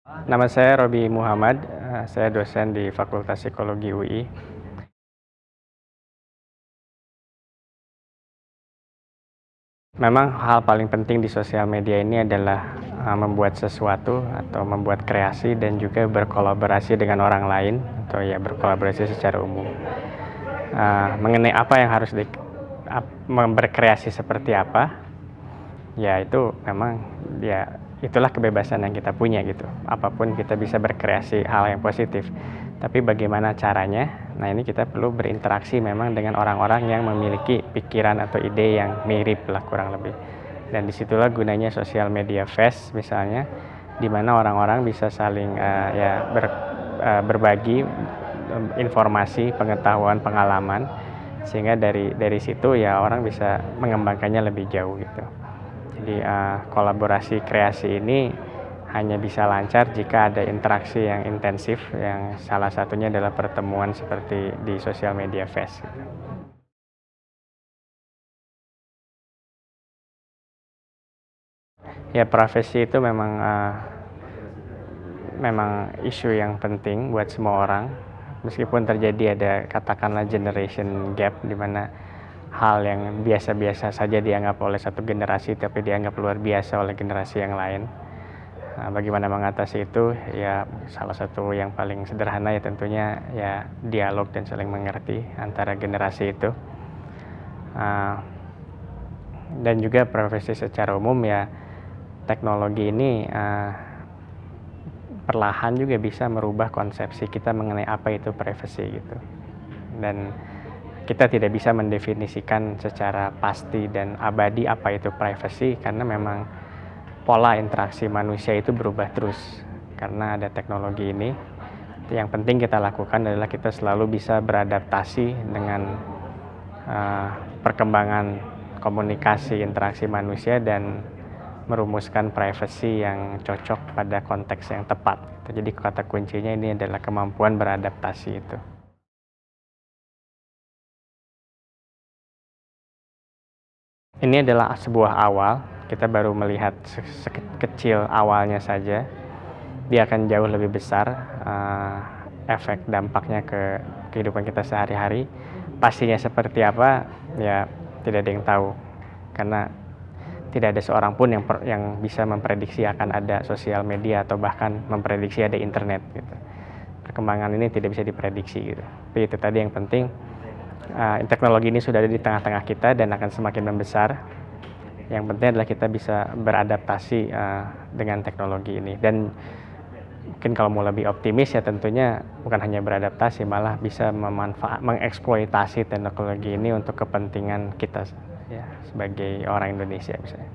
Nama saya Robi Muhammad, saya dosen di Fakultas Psikologi UI. Memang hal paling penting di sosial media ini adalah membuat sesuatu atau membuat kreasi dan juga berkolaborasi dengan orang lain atau ya berkolaborasi secara umum. Mengenai apa yang harus berkreasi seperti apa, ya itu memang ya itulah kebebasan yang kita punya gitu. Apapun kita bisa berkreasi hal yang positif. Tapi bagaimana caranya? Nah, ini kita perlu berinteraksi memang dengan orang-orang yang memiliki pikiran atau ide yang mirip lah kurang lebih. Dan disitulah gunanya sosial media fest misalnya, di mana orang-orang bisa saling berbagi informasi, pengetahuan, pengalaman, sehingga dari situ ya orang bisa mengembangkannya lebih jauh gitu. Jadi kolaborasi kreasi ini hanya bisa lancar jika ada interaksi yang intensif, yang salah satunya adalah pertemuan seperti di sosial media fest. Ya, profesi itu memang isu yang penting buat semua orang, meskipun terjadi ada katakanlah generation gap di mana hal yang biasa-biasa saja dianggap oleh satu generasi tapi dianggap luar biasa oleh generasi yang lain. Bagaimana mengatasi itu? Ya salah satu yang paling sederhana ya tentunya ya dialog dan saling mengerti antara generasi itu. Dan juga profesi secara umum ya teknologi ini perlahan juga bisa merubah konsepsi kita mengenai apa itu privasi gitu. Dan kita tidak bisa mendefinisikan secara pasti dan abadi apa itu privasi karena memang pola interaksi manusia itu berubah terus karena ada teknologi ini. Yang penting kita lakukan adalah kita selalu bisa beradaptasi dengan perkembangan komunikasi interaksi manusia dan merumuskan privasi yang cocok pada konteks yang tepat. Jadi kata kuncinya ini adalah kemampuan beradaptasi itu. Ini adalah sebuah awal, kita baru melihat kecil awalnya saja. Dia akan jauh lebih besar efek dampaknya ke kehidupan kita sehari-hari. Pastinya seperti apa, ya tidak ada yang tahu. Karena tidak ada seorang pun yang bisa memprediksi akan ada sosial media atau bahkan memprediksi ada internet gitu. Perkembangan ini tidak bisa diprediksi gitu. Tapi itu tadi yang penting, teknologi ini sudah ada di tengah-tengah kita dan akan semakin membesar. Yang penting adalah kita bisa beradaptasi dengan teknologi ini. Dan mungkin kalau mau lebih optimis ya tentunya bukan hanya beradaptasi, malah bisa mengeksploitasi teknologi ini untuk kepentingan kita ya sebagai orang Indonesia misalnya.